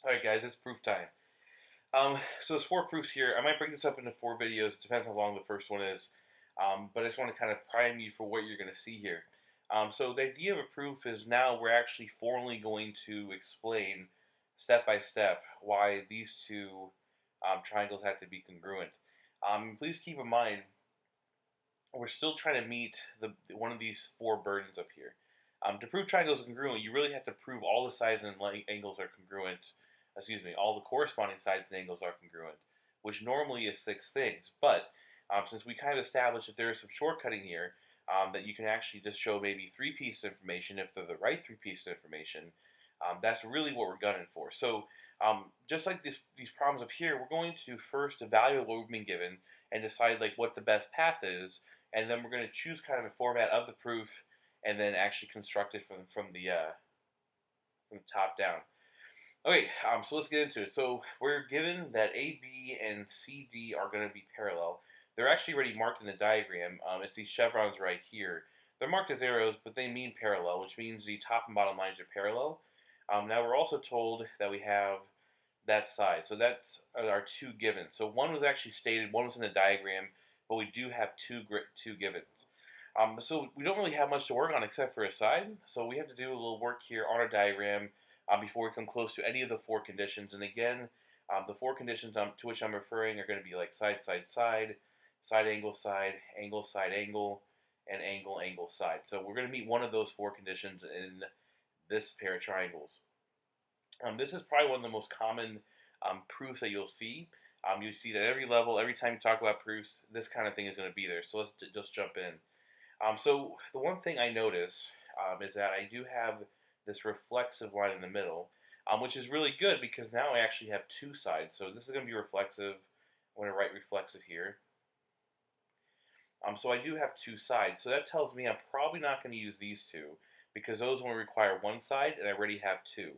Alright guys, it's proof time. So there's four proofs here. I might break this up into four videos. It depends how long the first one is. But I just want to kind of prime you for what you're going to see here. So the idea of a proof is now we're actually formally going to explain step by step why these two triangles have to be congruent. Please keep in mind we're still trying to meet one of these four burdens up here. To prove triangles are congruent, you really have to prove all the sides and angles are congruent. Excuse me, all the corresponding sides and angles are congruent, which normally is six things. But since we kind of established that there is some shortcutting here, that you can actually just show maybe three pieces of information if they're the right three pieces of information, that's really what we're gunning for. So just like these problems up here, we're going to first evaluate what we've been given and decide like what the best path is, and then we're going to choose kind of a format of the proof and then actually construct it from the top down. Okay, so let's get into it. So we're given that AB and CD are going to be parallel. They're actually already marked in the diagram. It's these chevrons right here. They're marked as arrows, but they mean parallel, which means the top and bottom lines are parallel. Now we're also told that we have that side. So that's our two given. So one was actually stated, one was in the diagram, but we do have two givens. So we don't really have much to work on except for a side. So we have to do a little work here on our diagram before we come close to any of the four conditions. And again, the four conditions to which I'm referring are going to be like side, side, side, side, angle, side, angle, and angle, angle, side. So we're going to meet one of those four conditions in this pair of triangles. This is probably one of the most common proofs that you'll see. You see that every level, every time you talk about proofs, this kind of thing is going to be there. So let's just jump in. So the one thing I notice is that I do have this reflexive line in the middle, which is really good because now I actually have two sides. So this is going to be reflexive. I'm going to write reflexive here. So I do have two sides. So that tells me I'm probably not going to use these two because those only require one side and I already have two.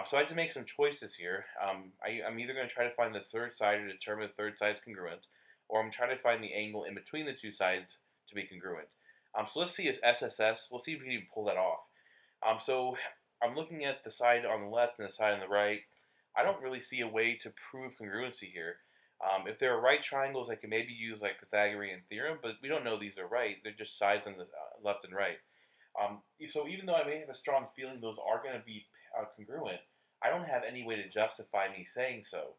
So I have to make some choices here. I'm either going to try to find the third side to determine the third side is congruent, or I'm trying to find the angle in between the two sides to be congruent. So let's see if SSS, we'll see if we can even pull that off. So I'm looking at the side on the left and the side on the right. I don't really see a way to prove congruency here. If there are right triangles, I can maybe use like Pythagorean theorem, but we don't know these are right. They're just sides on the left and right. So even though I may have a strong feeling those are going to be congruent, I don't have any way to justify me saying so.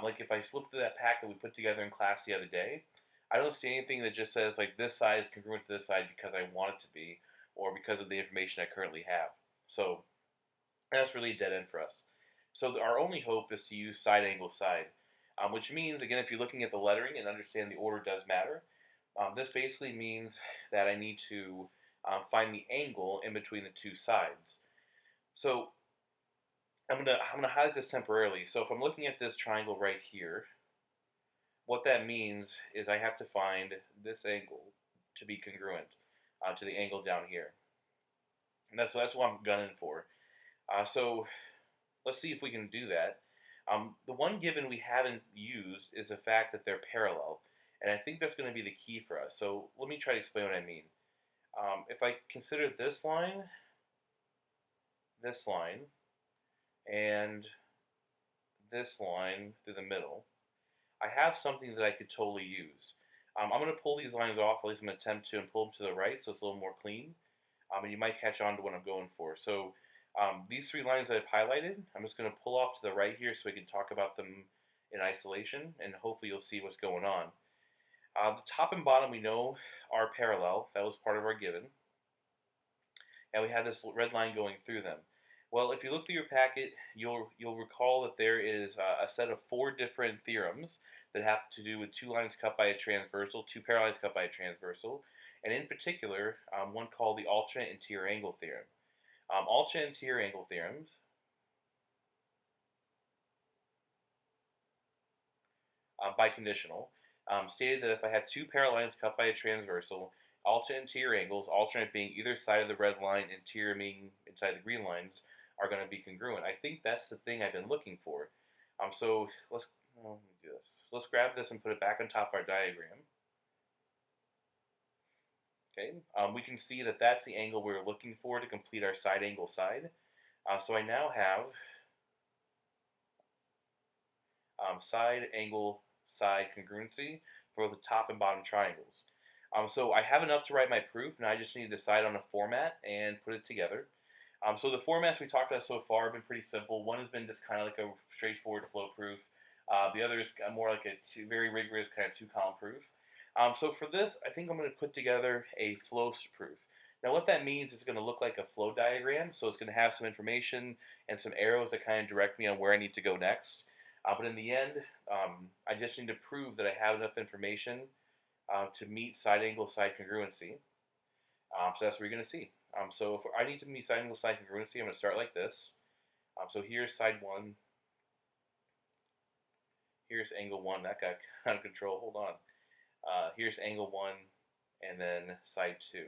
Like if I flip through that packet we put together in class the other day, I don't see anything that just says like this side is congruent to this side because I want it to be, or because of the information I currently have. So that's really a dead end for us. So our only hope is to use side angle side, which means again if you're looking at the lettering and understand the order does matter, this basically means that I need to find the angle in between the two sides. So I'm gonna highlight this temporarily. So if I'm looking at this triangle right here, what that means is I have to find this angle to be congruent to the angle down here. And that's what I'm gunning for. So let's see if we can do that. The one given we haven't used is the fact that they're parallel, and I think that's going to be the key for us. So let me try to explain what I mean. If I consider this line, and this line through the middle, I have something that I could totally use. I'm going to pull these lines off, at least I'm going to attempt to, and pull them to the right so it's a little more clean. And you might catch on to what I'm going for. So these three lines that I've highlighted, I'm just going to pull off to the right here so we can talk about them in isolation, and hopefully you'll see what's going on. The top and bottom we know are parallel. That was part of our given. And we have this red line going through them. Well, if you look through your packet, you'll recall that there is a set of four different theorems that have to do with two lines cut by a transversal, two parallel lines cut by a transversal, and in particular, one called the alternate interior angle theorem. Alternate interior angle theorems biconditional, stated that if I have two parallel lines cut by a transversal, alternate interior angles, alternate being either side of the red line, interior being inside the green lines, are going to be congruent. I think that's the thing I've been looking for. So let's let me do this. Let's grab this and put it back on top of our diagram. Okay, we can see that that's the angle we're looking for to complete our side angle side. So I now have side angle side congruency for the top and bottom triangles. So I have enough to write my proof, and I just need to decide on a format and put it together. So the formats we talked about so far have been pretty simple. One has been just kind of like a straightforward flow proof. The other is more like a very rigorous kind of two-column proof. So for this, I think I'm going to put together a flow proof. Now what that means is it's going to look like a flow diagram. So it's going to have some information and some arrows that kind of direct me on where I need to go next. But in the end, I just need to prove that I have enough information to meet side angle side congruency. So that's what you're going to see. So if I need to meet side angle side congruency, I'm going to start like this. So here's side 1. Here's angle 1. That got out of control. Hold on. Here's angle 1, and then side 2.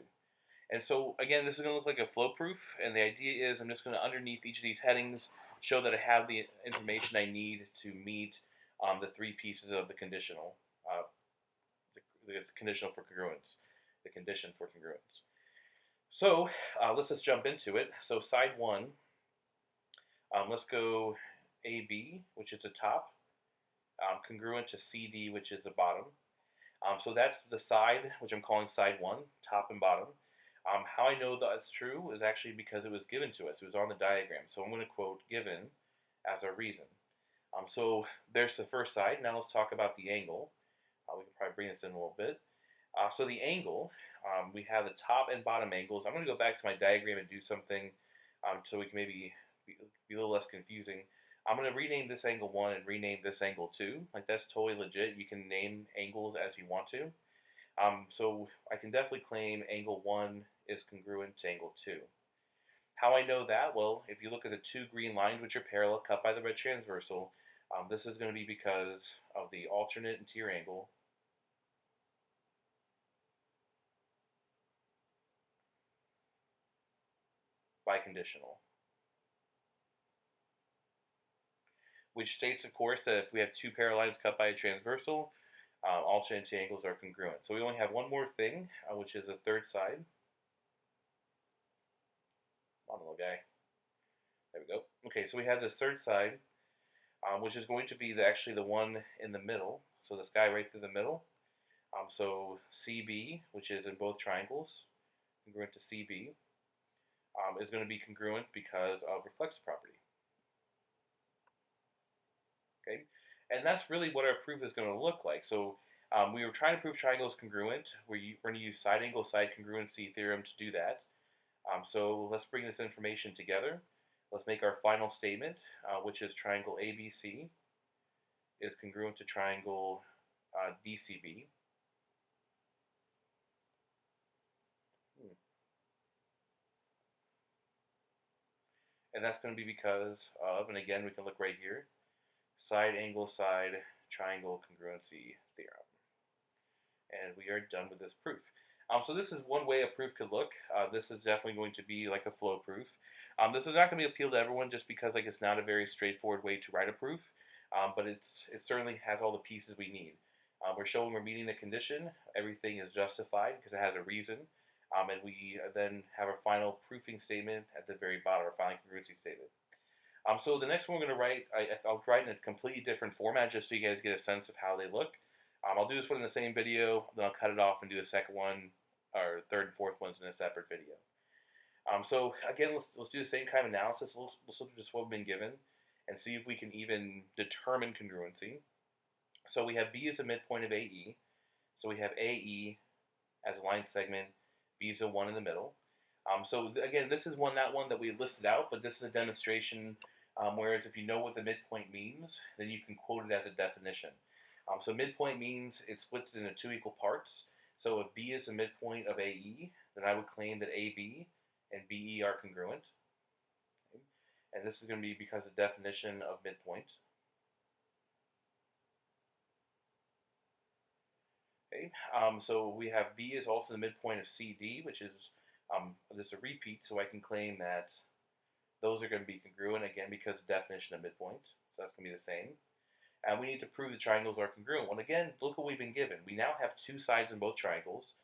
And so again, this is going to look like a flow proof, and the idea is I'm just going to underneath each of these headings show that I have the information I need to meet the three pieces of the conditional, the conditional for congruence, the condition for congruence. So let's just jump into it. So side 1, let's go AB, which is the top, congruent to CD, which is the bottom. So that's the side, which I'm calling side 1, top and bottom. How I know that's true is actually because it was given to us. It was on the diagram. So I'm going to quote given as our reason. So there's the first side. Now let's talk about the angle. We can probably bring this in a little bit. So the angle, we have the top and bottom angles. I'm going to go back to my diagram and do something so we can maybe be a little less confusing. I'm going to rename this angle 1 and rename this angle 2. Like, that's totally legit. You can name angles as you want to. So I can definitely claim angle 1 is congruent to angle 2. How I know that? Well, if you look at the two green lines which are parallel cut by the red transversal, this is going to be because of the alternate interior angle biconditional, which states, of course, that if we have two parallel lines cut by a transversal, alternate angles are congruent. So we only have one more thing, which is the third side. Come on, little guy. There we go. Okay, so we have this third side, which is going to be actually the one in the middle. So this guy right through the middle. So CB, which is in both triangles, congruent to CB, is going to be congruent because of reflex property. Okay, and that's really what our proof is going to look like. So we were trying to prove triangles congruent. We're going to use side angle side congruency theorem to do that. So let's bring this information together. Let's make our final statement, which is triangle ABC is congruent to triangle DCB. And that's going to be because of, and again, we can look right here, side angle side triangle congruency theorem. And we are done with this proof. So this is one way a proof could look. This is definitely going to be like a flow proof. This is not going to be appeal to everyone just because like it's not a very straightforward way to write a proof, but it certainly has all the pieces we need. We're showing we're meeting the condition. Everything is justified because it has a reason. And we then have our final proofing statement at the very bottom, our final congruency statement. So the next one we're going to write, I'll write in a completely different format just so you guys get a sense of how they look. I'll do this one in the same video, then I'll cut it off and do the second one, or third and fourth ones in a separate video. So again, let's do the same kind of analysis. Let's look at just what we've been given and see if we can even determine congruency. So we have B as a midpoint of AE. So we have AE as a line segment, B is a 1 in the middle. So again, this is not one that we listed out, but this is a demonstration, whereas if you know what the midpoint means, then you can quote it as a definition. So midpoint means it splits into two equal parts. So if B is the midpoint of AE, then I would claim that AB and BE are congruent. Okay. And this is going to be because of the definition of midpoint. Okay. So we have B is also the midpoint of CD, which is this is a repeat, so I can claim that those are going to be congruent again because of the definition of midpoint. So that's going to be the same. And we need to prove the triangles are congruent. Well, again, look what we've been given. We now have two sides in both triangles.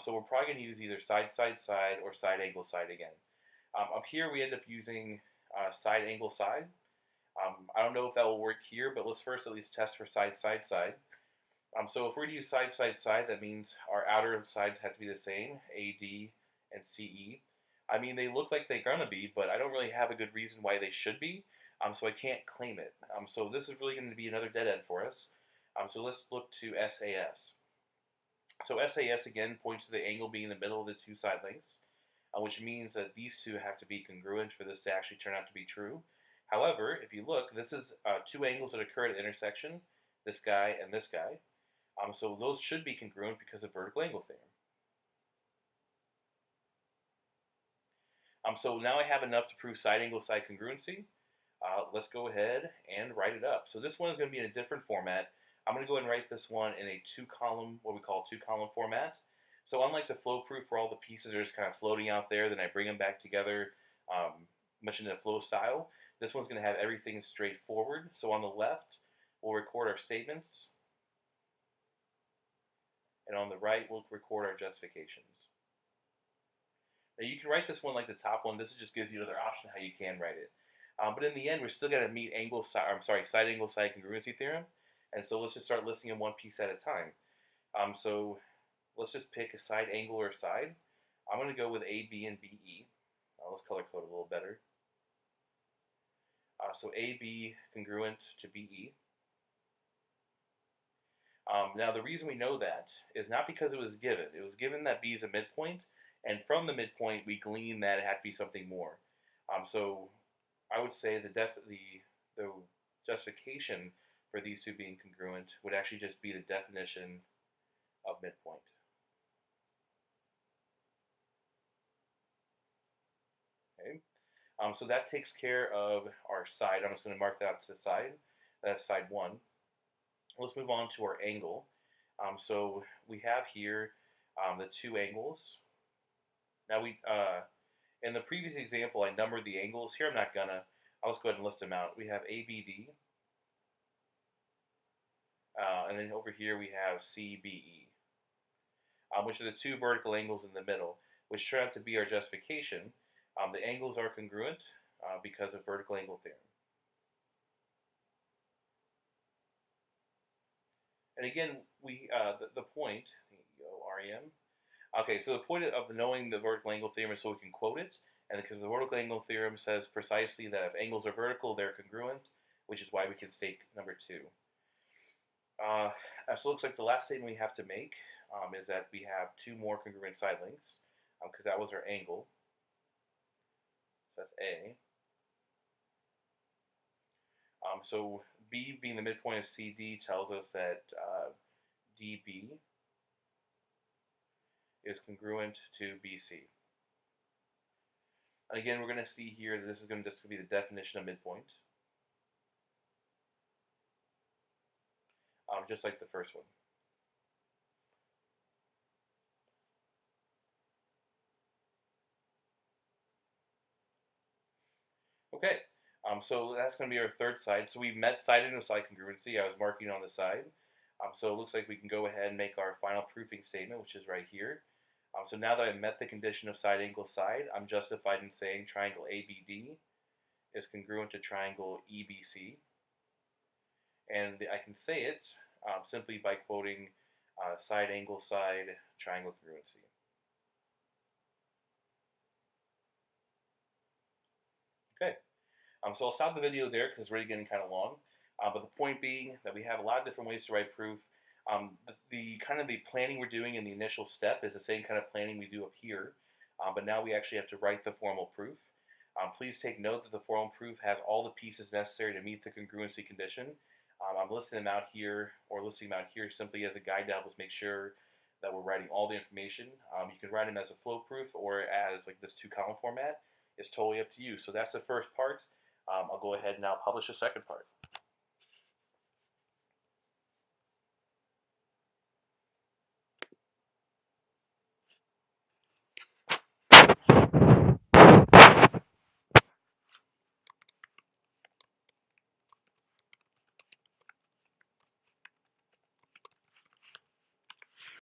So we're probably going to use either side, side, side, or side, angle, side again. Up here, we end up using side, angle, side. I don't know if that will work here, but let's first at least test for side, side, side. So if we're to use side, side, side, that means our outer sides have to be the same, AD and CE. I mean, they look like they're gonna be, but I don't really have a good reason why they should be. So I can't claim it. So this is really going to be another dead end for us. So let's look to SAS. So SAS again points to the angle being in the middle of the two side lengths, which means that these two have to be congruent for this to actually turn out to be true. However, if you look, this is two angles that occur at the intersection, this guy and this guy. So those should be congruent because of vertical angle theorem. So now I have enough to prove side angle side congruency. Let's go ahead and write it up. So this one is going to be in a different format. I'm going to go ahead and write this one in a two-column, what we call two-column format. So unlike the flow proof where all the pieces are just kind of floating out there, then I bring them back together much in a flow style, this one's going to have everything straightforward. So on the left, we'll record our statements. And on the right, we'll record our justifications. Now you can write this one like the top one. This just gives you another option how you can write it. But in the end, we're still going to meet side angle side congruency theorem. And so let's just start listing them one piece at a time. So let's just pick a side angle or side. I'm going to go with AB and BE. Let's color code a little better. So AB congruent to BE. Now the reason we know that is not because it was given. It was given that B is a midpoint, and from the midpoint we glean that it had to be something more. So I would say the justification for these two being congruent would actually just be the definition of midpoint. Okay, so that takes care of our side. I'm just going to mark that to the side. That's side one. Let's move on to our angle. So we have here the two angles. Now in the previous example, I numbered the angles. Here I'm not gonna. I'll just go ahead and list them out. We have ABD, and then over here we have CBE, which are the two vertical angles in the middle, which turn out to be our justification. The angles are congruent because of vertical angle theorem. And again, the point, REM. Okay, so the point of knowing the vertical angle theorem is so we can quote it, and because the vertical angle theorem says precisely that if angles are vertical, they're congruent, which is why we can state number two. So it looks like the last statement we have to make is that we have two more congruent side lengths, because that was our angle. So that's A. So B being the midpoint of CD tells us that DB is congruent to BC. And again, we're going to see here that this is going to just be the definition of midpoint, just like the first one. Okay, so that's going to be our third side. So we've met side angle side congruency. I was marking on the side. So it looks like we can go ahead and make our final proofing statement, which is right here. So now that I've met the condition of side angle side, I'm justified in saying triangle ABD is congruent to triangle EBC. And I can say it simply by quoting side angle side triangle congruency. Okay, so I'll stop the video there because it's already getting kind of long. But the point being that we have a lot of different ways to write proof. The kind of the planning we're doing in the initial step is the same kind of planning we do up here, but now we actually have to write the formal proof. Please take note that the formal proof has all the pieces necessary to meet the congruency condition. I'm listing them out here, or listing them out here simply as a guide to help us make sure that we're writing all the information. You can write them as a flow proof or as like this two-column format. It's totally up to you. So that's the first part. I'll go ahead and now publish the second part.